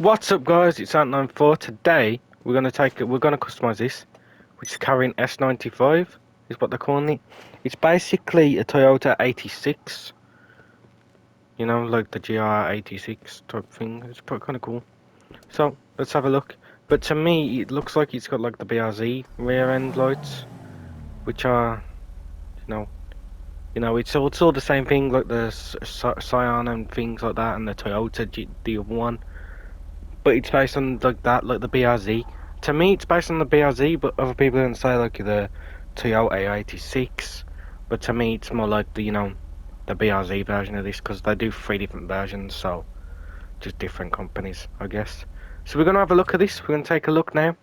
What's up, guys? It's Ant94. Today we're gonna customize this, which is Karin S95 is what they're calling it. It's basically a Toyota 86, you know, like the GR86 type thing. It's kind of cool. So let's have a look. But to me, it looks like it's got like the BRZ rear end lights, which are, it's all the same thing, like the Scion and things like that, and the Toyota the other one. But it's based on like that, like the BRZ. To me, it's based on the BRZ, but other people can say like the Toyota 86. But to me, it's more like the the BRZ version of this, because they do 3 different versions, so just different companies, I guess. So we're gonna have a look at this. We're gonna take a look now.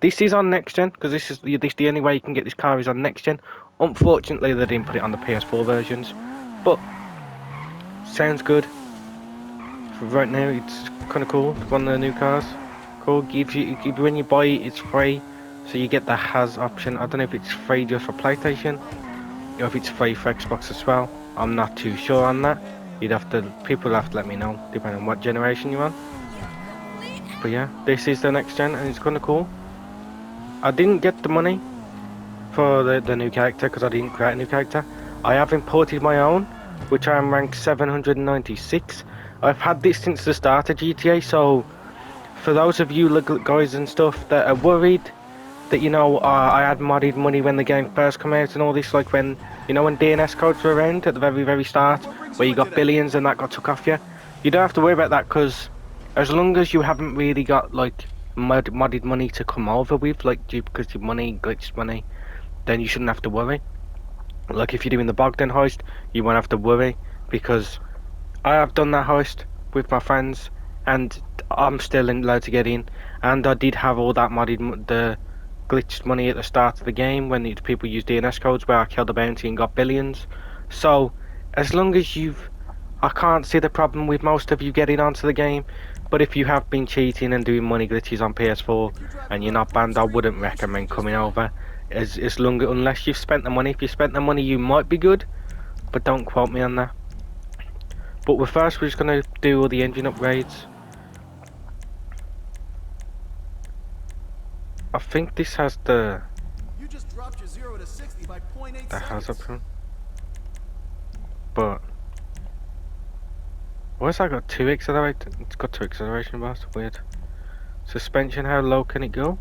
This is on next gen, because this is the only way you can get this car is on next gen. Unfortunately, they didn't put it on the PS4 versions, but sounds good. For right now, it's kind of cool. It's one of the new cars. Cool. When you buy it, it's free, so you get the has option. I don't know if it's free just for PlayStation, or if it's free for Xbox as well. I'm not too sure on that. People will have to let me know, depending on what generation you're on. But yeah, this is the next gen, and it's kind of cool. I didn't get the money for the new character because I didn't create a new character. I have imported my own, which I am ranked 796. I've had this since the start of GTA, so for those of you guys and stuff that are worried that I had modded money when the game first came out and all this, like when when DNS codes were around at the very start, where you got billions and that got took off you don't have to worry about that, because as long as you haven't really got like modded money to come over with, like because your money glitched money, then you shouldn't have to worry. Like if you're doing the Bogdan heist, you won't have to worry, because I have done that heist with my friends, and I'm still allowed to get in. And I did have all that the glitched money at the start of the game when people use DNS codes, where I killed a bounty and got billions. So as long as I can't see the problem with most of you getting onto the game. But if you have been cheating and doing money glitches on PS4 and you're not banned, I wouldn't recommend coming over. Unless you've spent the money. If you spent the money, you might be good, but don't quote me on that. But we're just going to do all the engine upgrades. I think this has the dropped your 0 to 60 by 0.8 the seconds. hazard proof. But why has that got 2 acceleration? It's got 2 acceleration bars. Weird. Suspension, how low can it go?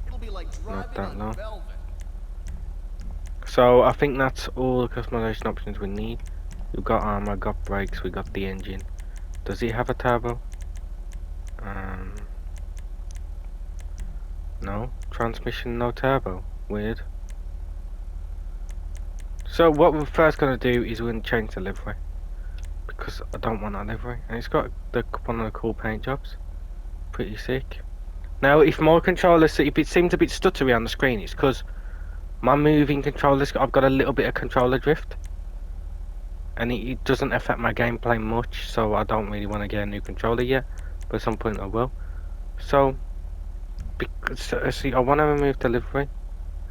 It'll be like Not that driving low. on velvet. So I think that's all the customization options we need. We've got armor, got brakes, we got the engine. Does it have a turbo? No. Transmission, no turbo. Weird. So what we're first going to do is we're going to change the livery, because I don't want that livery, and it's got one of the cool paint jobs. Pretty sick. Now if it seems a bit stuttery on the screen, it's because my moving controllers, I've got a little bit of controller drift, and it doesn't affect my gameplay much, so I don't really want to get a new controller yet, but at some point I will. So see, I want to remove the livery,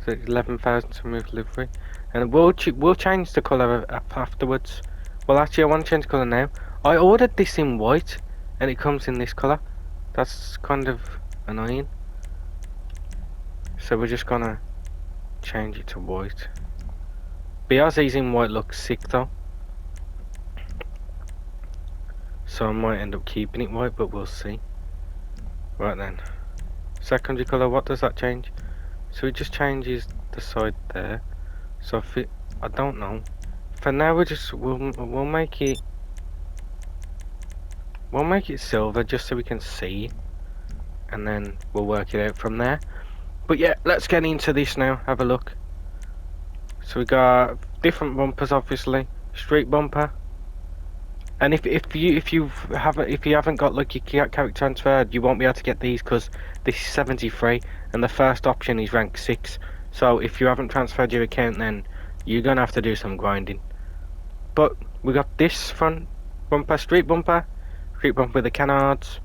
so 11,000 to remove livery, and we'll change the colour afterwards. Well, actually, I want to change the colour now. I ordered this in white, and it comes in this colour. That's kind of annoying. So we're just gonna change it to white. BRZ's in white looks sick though, so I might end up keeping it white, but we'll see. Right then, secondary colour, what does that change? So it just changes the side there. So if I don't know. For now, we'll make it silver, just so we can see, and then we'll work it out from there. But yeah, let's get into this now. Have a look. So we got different bumpers, obviously. Street bumper. And if you haven't got like your character transferred, you won't be able to get these, because this is 73 and the first option is rank 6. So if you haven't transferred your account, then you're gonna have to do some grinding. But we got this front bumper, street bumper with the canards.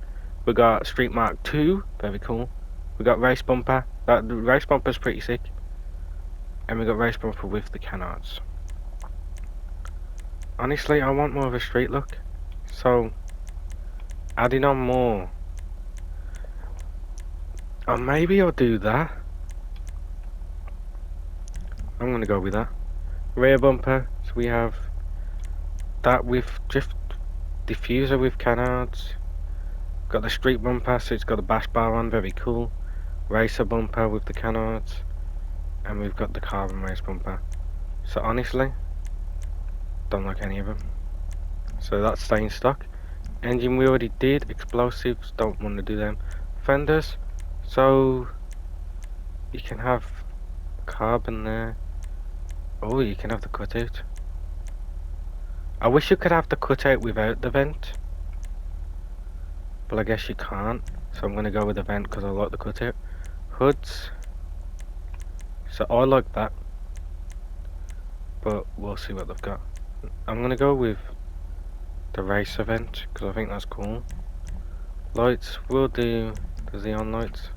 We got street mark 2, very cool. We got race bumper. The race bumper's pretty sick. And we got race bumper with the canards. Honestly, I want more of a street look, so Adding on more. Oh, maybe I'll do that. I'm gonna go with that. Rear bumper, so we have that with drift diffuser with canards. Got the street bumper, so it's got a bash bar on, very cool. Racer bumper with the canards. And we've got the carbon race bumper. So honestly, don't like any of them. So that's staying stock. Engine we already did. Explosives, don't want to do them. Fenders, so you can have carbon there. Oh, you can have the cutout. I wish you could have the cutout without the vent, but I guess you can't. So I'm gonna go with the vent because I like the cutout. Hoods, so I like that, but we'll see what they've got. I'm gonna go with the race event because I think that's cool. Lights, we'll do the xenon lights.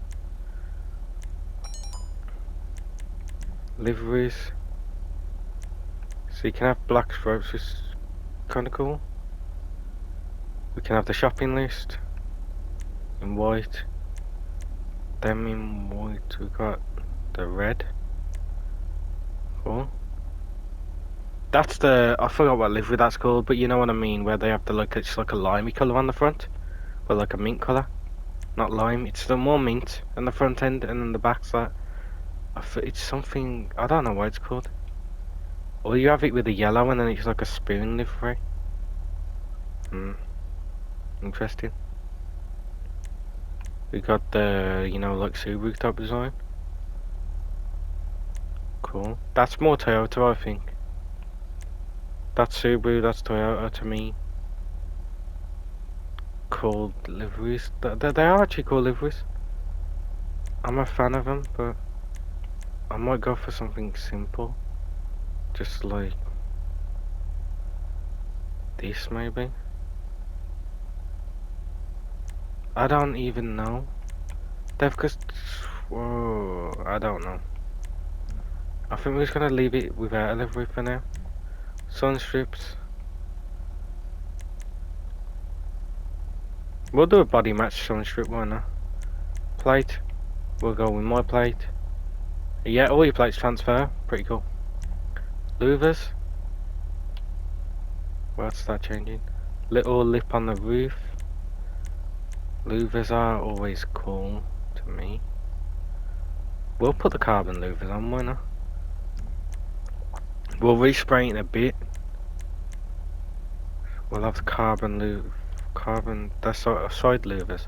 Liveries, so you can have black stripes, which is kind of cool. We can have the shopping list in white. Them in white. We got the red. Cool. That's the, I forgot what livery that's called, but you know what I mean, where they have the like, it's like a limey colour on the front, but like a mint colour, not lime. It's the more mint on the front end, and then the back's that. It's something, I don't know what it's called. Or you have it with the yellow, and then it's like a spoon livery. Interesting. We got the, you know, like Subaru type design. Cool. That's more Toyota, I think. That's Subaru, that's Toyota to me. Cool liveries. They are actually cool liveries. I'm a fan of them, but I might go for something simple. Just like this, maybe. I don't even know. They've just. Whoa, I don't know. I think we're just gonna leave it without a livery for now. Sun strips. We'll do a body match sun strip, why not? Plate. We'll go with my plate. Yeah, all your plates transfer. Pretty cool. Louvers. What's that changing? Little lip on the roof. Louvers are always cool to me. We'll put the carbon louvers on, why not? We'll respray it a bit. We'll have the carbon, that's sort of side louvers.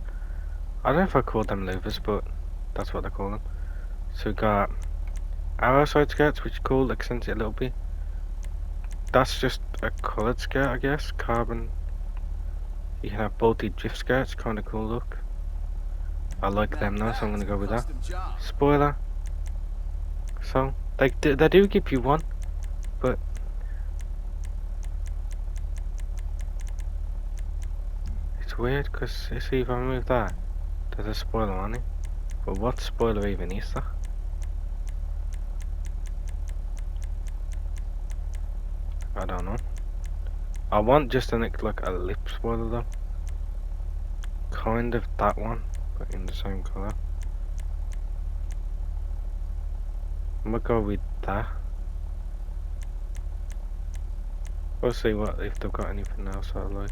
I don't know if I call them louvers, but that's what they call them. So we got our side skirts, which is cool, accents it a little bit. That's just a coloured skirt, I guess. Carbon. You can have bolted drift skirts, kind of cool look. I like them now, so I'm gonna go with that. Spoiler. So they do give you one, but it's weird because if I remove that, there's a spoiler on it. But what spoiler even is that? I don't know. I want just like a lip spoiler though. Kind of that one, but in the same colour. I'm gonna go with that. We'll see what if they've got anything else I like.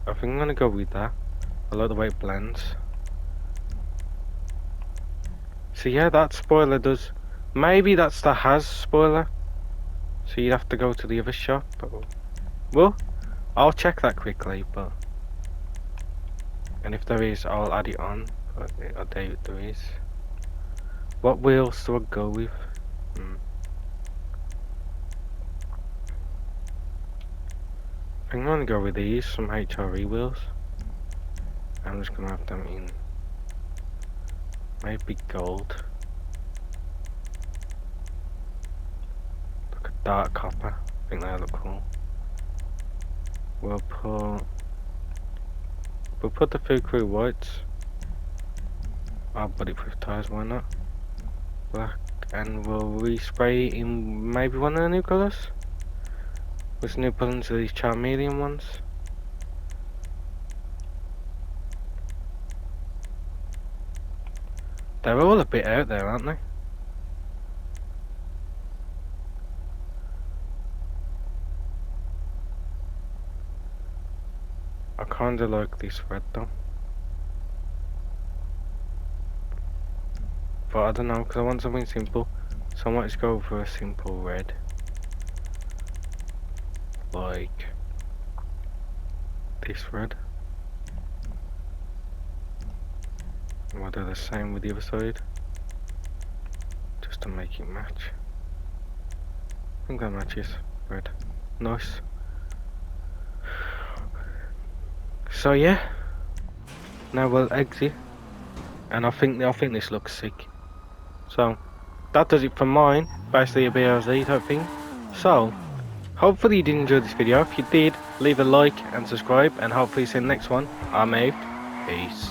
I think I'm gonna go with that. I like the way it blends. So yeah, that spoiler does. Maybe that's the has spoiler. So you'd have to go to the other shop. Well, I'll check that quickly, but. And if there is, I'll add it on. But I doubt there is. What wheels do I go with? I'm gonna go with these, some HRE wheels. I'm just gonna have them in maybe gold. Like a dark copper. I think they look cool. We'll put the food crew whites. I'll put it with tires, why not? Black, and we'll respray in maybe one of the new colours. Let's new put into these medium ones. They're all a bit out there, aren't they? I kinda like this red though. But I don't know, because I want something simple. So I might just go for a simple red. Like this red. And I'll do the same with the other side. Just to make it match. I think that matches. Red. Nice. So yeah. Now we'll exit. And I think this looks sick. So that does it for mine. Basically a BRZ type thing. So hopefully you did enjoy this video. If you did, leave a like and subscribe, and hopefully see you in the next one. I'm Abe. Peace.